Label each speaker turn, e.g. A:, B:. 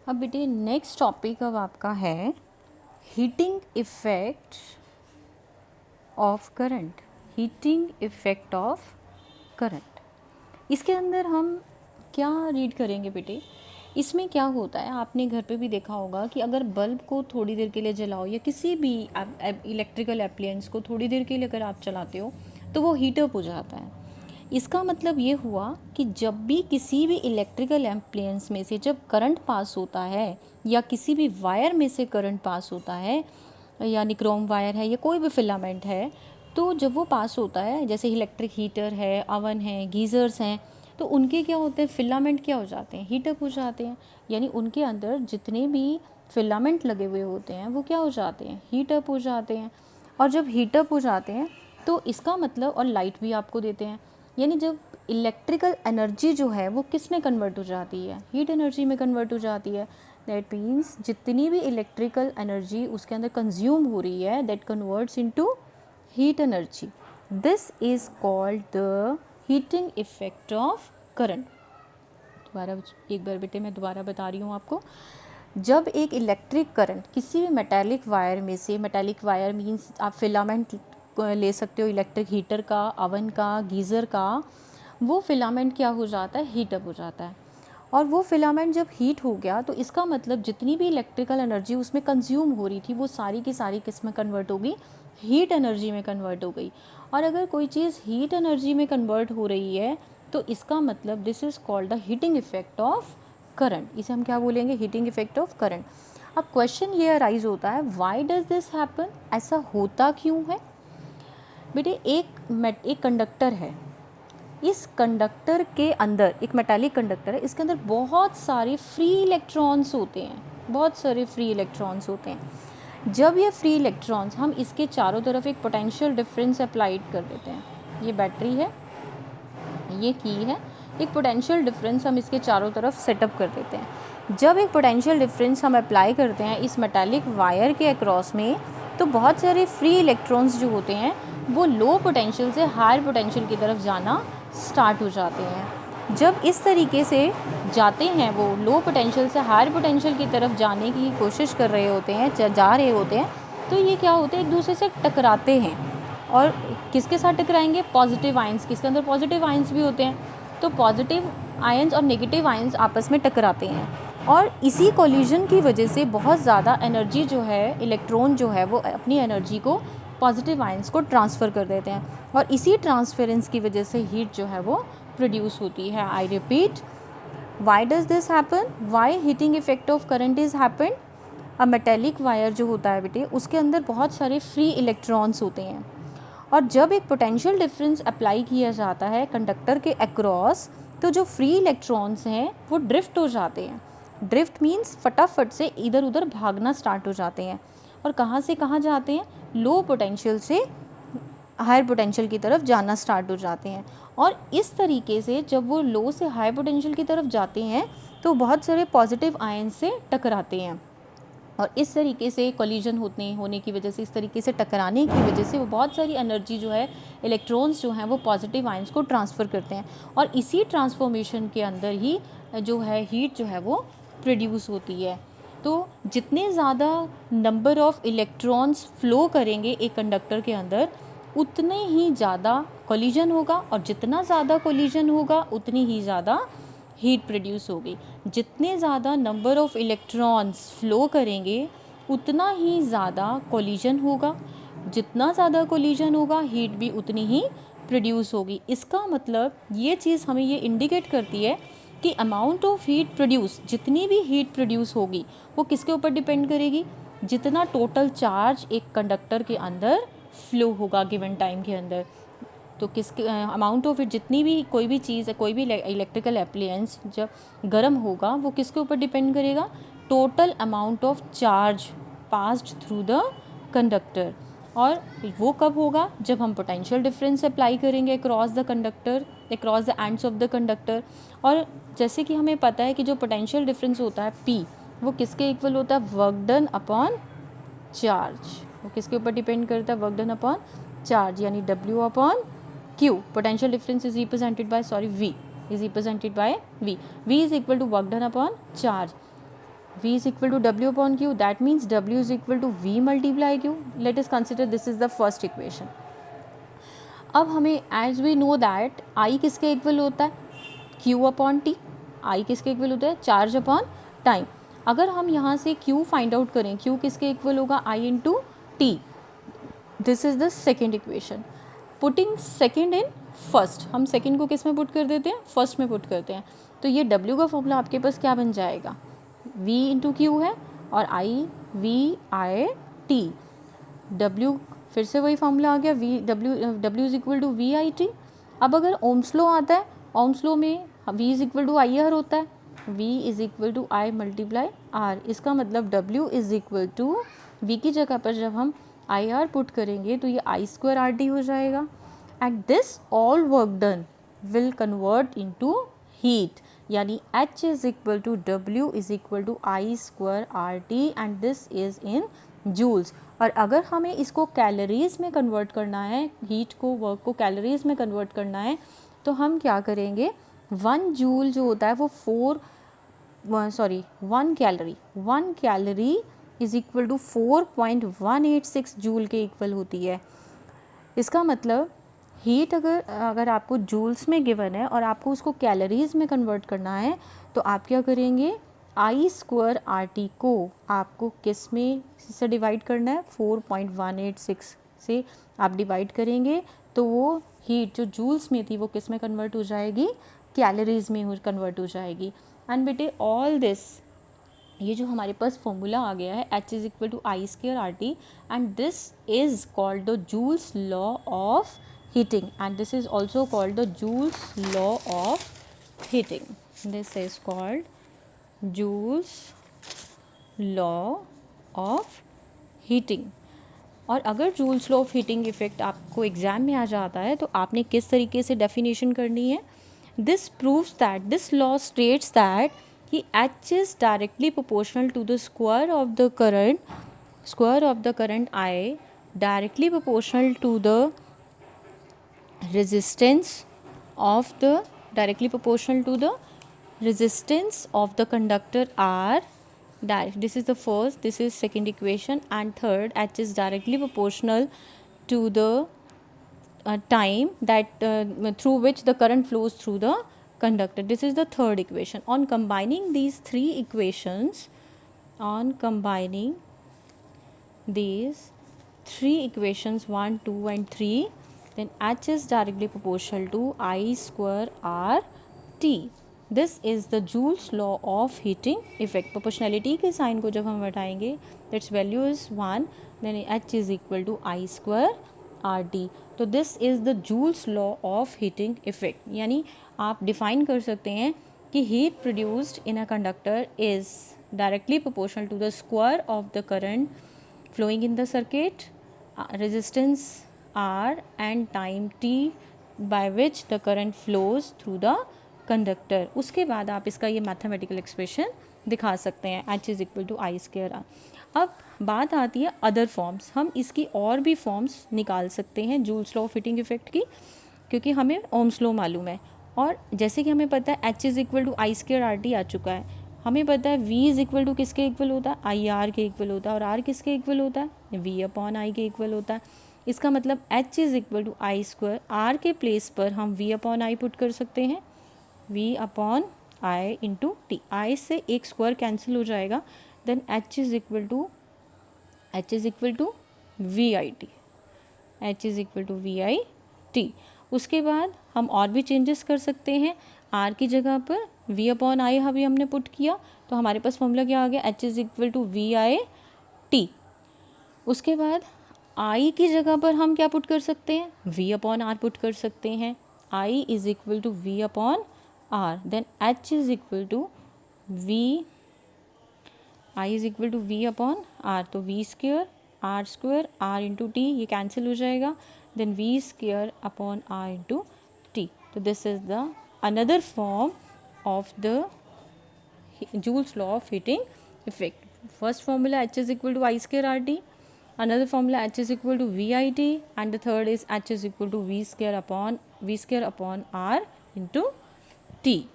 A: अब बेटे next topic अब आपका है heating effect of current. Heating effect of current, इसके अंदर हम क्या रीड करेंगे बेटे? इसमें क्या होता है, आपने घर पे भी देखा होगा कि अगर बल्ब को थोड़ी देर के लिए जलाओ या किसी भी इलेक्ट्रिकल एप्लायंस को थोड़ी देर के लिए अगर आप चलाते हो तो वो हीट अप हो जाता है। इसका मतलब ये हुआ कि जब भी किसी भी इलेक्ट्रिकल एप्लायंस में से जब करंट पास होता है या किसी भी वायर में से करंट पास होता है, यानी क्रोम वायर है या कोई भी फिलामेंट है, तो जब वो पास होता है, जैसे इलेक्ट्रिक हीटर है, अवन है, गीज़र्स हैं, तो उनके क्या होते हैं, फिलामेंट क्या हो जाते हैं, हीटअप हो जाते हैं। यानी उनके अंदर जितने भी फिलामेंट लगे हुए होते हैं वो क्या हो जाते हैं, हीटअप हो जाते हैं। और जब हीटअप हो जाते हैं तो इसका मतलब, और लाइट भी आपको देते हैं, यानी जब इलेक्ट्रिकल एनर्जी जो है वो किस में कन्वर्ट हो जाती है, हीट एनर्जी में कन्वर्ट हो जाती है। दैट मीन्स जितनी भी इलेक्ट्रिकल एनर्जी उसके अंदर कंज्यूम हो रही है, that converts into heat energy. This is called the heating effect of current. दोबारा एक बार बेटे मैं दोबारा बता रही हूँ आपको। जब एक इलेक्ट्रिक करंट किसी भी मेटालिक वायर में से, मेटालिक वायर मीन्स आप फिलामेंट ले सकते हो, इलेक्ट्रिक हीटर का, अवन का, गीज़र का, वो फिलामेंट क्या हो जाता है, हीटअप हो जाता है। और वो फिलामेंट जब हीट हो गया तो इसका मतलब जितनी भी इलेक्ट्रिकल एनर्जी उसमें कंज्यूम हो रही थी वो सारी की सारी किस में कन्वर्ट होगी, हीट एनर्जी में कन्वर्ट हो गई। और अगर कोई चीज़ हीट एनर्जी में कन्वर्ट हो रही है तो इसका मतलब this is called the heating effect of current. इसे हम क्या बोलेंगे, हीटिंग इफेक्ट ऑफ करंट। अब क्वेश्चन ये अराइज होता है, व्हाई डज दिस हैपन, ऐसा होता क्यों है? बेटे एक कंडक्टर है, इस कंडक्टर के अंदर, एक मेटालिक कंडक्टर है, इसके अंदर बहुत सारे फ्री इलेक्ट्रॉन्स होते हैं, बहुत सारे फ्री इलेक्ट्रॉन्स होते हैं। जब ये फ्री इलेक्ट्रॉन्स, हम इसके चारों तरफ एक पोटेंशियल डिफरेंस अप्लाइड कर देते हैं, ये बैटरी है, ये की है, एक पोटेंशियल डिफरेंस हम इसके चारों तरफ सेटअप कर देते हैं। जब एक पोटेंशियल डिफरेंस हम अप्लाई करते हैं इस मेटालिक वायर के अक्रॉस में, तो बहुत सारे फ्री इलेक्ट्रॉन्स जो होते हैं वो लो पोटेंशियल से हायर पोटेंशियल की तरफ जाना स्टार्ट हो जाते हैं। जब इस तरीके से जाते हैं, वो लो पोटेंशियल से हायर पोटेंशियल की तरफ जाने की कोशिश कर रहे होते हैं, जा रहे होते हैं, तो ये क्या होते हैं, एक दूसरे से टकराते हैं। और किसके साथ टकराएंगे, पॉजिटिव आयंस, किसके अंदर पॉजिटिव आयंस भी होते हैं, तो पॉजिटिव आयंस और नेगेटिव आयंस आपस में टकराते हैं। और इसी कोलिजन की वजह से बहुत ज़्यादा एनर्जी जो है, इलेक्ट्रॉन जो है वो अपनी एनर्जी को पॉजिटिव आयंस को ट्रांसफ़र कर देते हैं, और इसी ट्रांसफरेंस की वजह से हीट जो है वो प्रोड्यूस होती है। I repeat, why does this happen, why heating effect of current is happen. अब मेटेलिक वायर जो होता है बेटे, उसके अंदर बहुत सारे फ्री इलेक्ट्रॉन्स होते हैं, और जब एक पोटेंशियल डिफरेंस अप्लाई किया जाता है कंडक्टर के अक्रॉस, तो जो फ्री इलेक्ट्रॉन्स हैं वो ड्रिफ्ट हो जाते हैं। ड्रिफ्ट मीन्स फटाफट से इधर उधर भागना स्टार्ट हो जाते हैं, और कहाँ से कहाँ जाते हैं, लो पोटेंशियल से हायर पोटेंशियल की तरफ जाना स्टार्ट हो जाते हैं। और इस तरीके से जब वो लो से हाई पोटेंशियल की तरफ जाते हैं तो बहुत सारे पॉजिटिव आयन से टकराते हैं, और इस तरीके से कोलिजन होने की वजह से, इस तरीके से टकराने की वजह से वो बहुत सारी एनर्जी जो है, इलेक्ट्रॉन्स जो हैं वो पॉजिटिव आयंस को ट्रांसफ़र करते हैं, और इसी ट्रांसफॉर्मेशन के अंदर ही जो है हीट जो है वो प्रोड्यूस होती है। तो जितने ज़्यादा नंबर ऑफ़ इलेक्ट्रॉन्स फ्लो करेंगे एक कंडक्टर के अंदर, उतने ही ज़्यादा कोलिजन होगा, और जितना ज़्यादा कोलिजन होगा उतनी ही ज़्यादा हीट प्रोड्यूस होगी। जितने ज़्यादा नंबर ऑफ़ इलेक्ट्रॉन्स फ्लो करेंगे उतना ही ज़्यादा कोलिजन होगा, जितना ज़्यादा कोलिजन होगा हीट भी उतनी ही प्रोड्यूस होगी। इसका मतलब ये चीज़ हमें ये इंडिकेट करती है कि अमाउंट ऑफ हीट प्रोड्यूस, जितनी भी हीट प्रोड्यूस होगी वो किसके ऊपर डिपेंड करेगी, जितना टोटल चार्ज एक कंडक्टर के अंदर फ्लो होगा गिवन टाइम के अंदर। तो किसके अमाउंट ऑफ इट, जितनी भी कोई भी चीज़ है, कोई भी इलेक्ट्रिकल एप्लायंस जब गर्म होगा वो किसके ऊपर डिपेंड करेगा, total amount of charge passed through the conductor. और वो कब होगा, जब हम पोटेंशियल डिफरेंस अप्लाई करेंगे across the conductor, across the ends of the conductor. और जैसे कि हमें पता है कि जो पोटेंशियल डिफरेंस होता है P, वो किसके इक्वल होता है, वर्क डन अपॉन चार्ज। वो किसके ऊपर डिपेंड करता है, वर्क डन अपॉन चार्ज, यानी W upon Q. Potential difference is represented by V is represented by V. V is equal to work done upon charge. V is equal to W upon Q, that means W is equal to V multiply Q. Let us consider this is the first equation. अब हमें as we know that I किसके equal होता है, Q upon T. I किसके equal होता है, charge upon time. अगर हम यहाँ से Q फाइंड आउट करें, Q किसके इक्वल होगा, I into T. This is the second equation. Putting second in first, हम सेकेंड को किस में पुट कर देते हैं, फर्स्ट में पुट करते हैं. तो ये W का फॉर्मूला आपके पास क्या बन जाएगा, V इंटू क्यू है और I V I T. W फिर से वही फॉर्मूला आ गया, W is equal to V I T. अब अगर ओम्स लॉ आता है, ओम्स लॉ में V is equal to I R होता है, V is equal to I multiply R. इसका मतलब W is equal to V की जगह पर जब हम आई आर पुट करेंगे तो ये आई स्क्वायर आर टी हो जाएगा. And this all work done will convert into heat, यानी H is equal to W is equal to I square R T and this is in joules. और अगर हमें इसको कैलोरीज में कन्वर्ट करना है, हीट को, वर्क को कैलोरीज में कन्वर्ट करना है, तो हम क्या करेंगे, 1 जूल जो होता है वो 1 calorie is equal to 4.186 joule के इक्वल होती है. इसका मतलब हीट अगर आपको जूल्स में गिवन है और आपको उसको कैलोरीज में कन्वर्ट करना है, तो आप क्या करेंगे, आई स्क्वायर आर टी को आपको किस में से डिवाइड करना है, 4.186 से आप डिवाइड करेंगे तो वो हीट जो जूल्स में थी वो किस में कन्वर्ट हो जाएगी, कैलोरीज में कन्वर्ट हो जाएगी. एंड बेटे ऑल दिस, ये जो हमारे पास फॉर्मूला आ गया है H is equal to I square R T, and this is called the Joule's law of heating, and this is also called the Joule's law of heating. This is called Joule's law of heating. और अगर Joule's law of heating effect आपको exam में आ जाता है तो आपने किस तरीके से डेफिनेशन करनी है, this proves that, this law states that कि H is directly proportional to the square of the current I, directly proportional to the resistance of the conductor R. This is the first, this is second equation. And third, H is directly proportional to the time that through which the current flows through the conductor. This is the third equation. On combining these three equations, 1, 2 and 3, then H is directly proportional to I square R T. This is the Joule's law of heating effect. Proportionality के sign को जब हम हटाएंगे, its value is 1, then H is equal to I square R T. तो this is the Joule's law of heating effect. यानी आप define कर सकते हैं कि heat produced in a conductor is directly proportional to the square of the current flowing in the circuit, resistance R and time T by which the current flows through the conductor. उसके बाद आप इसका ये mathematical expression दिखा सकते हैं, H is equal to I square R. अब बात आती है अदर फॉर्म्स. हम इसकी और भी फॉर्म्स निकाल सकते हैं joules law of heating effect की, क्योंकि हमें ओम्स लॉ मालूम है. और जैसे कि हमें पता है H is equal to I square R T आ चुका है, हमें पता है V इज इक्वल टू किसके इक्वल होता है, आई आर के इक्वल होता है, और R किसके इक्वल होता है, V अपॉन आई के इक्वल होता है. इसका मतलब H is equal to I square, R के प्लेस पर हम V अपॉन आई पुट कर सकते हैं, V upon I into T. I से एक स्क्वायर कैंसिल हो जाएगा, then H is equal to V I T, H is equal to V I T. उसके बाद हम और भी चेंजेस कर सकते हैं. R की जगह पर V अपॉन आई अभी हमने पुट किया, तो हमारे पास फॉर्मूला क्या आ गया, H is equal to V I T. उसके बाद I की जगह पर हम क्या पुट कर सकते हैं, V अपॉन आर पुट कर सकते हैं. I is equal to V upon R, then H is equal to V, I is equal to V upon R, तो V square R into T, ये कैंसिल हो जाएगा, then V square upon R into T. तो this is the another form of the Joule's law of heating effect. First formula H is equal to I square R T, another formula H is equal to V I T, and the third is H is equal to V square upon R into T.